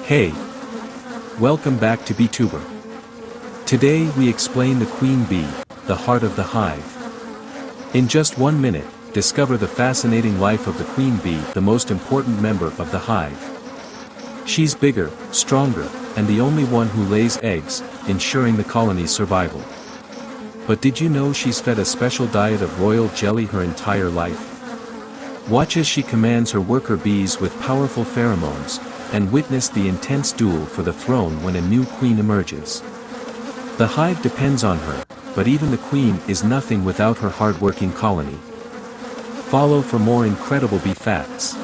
Hey! Welcome back to BeeTuber. Today we explain the queen bee, the heart of the hive. In just 1 minute, discover the fascinating life of the queen bee, the most important member of the hive. She's bigger, stronger, and the only one who lays eggs, ensuring the colony's survival. But did you know she's fed a special diet of royal jelly her entire life? Watch as she commands her worker bees with powerful pheromones, and witness the intense duel for the throne when a new queen emerges. The hive depends on her, but even the queen is nothing without her hard-working colony. Follow for more incredible bee facts.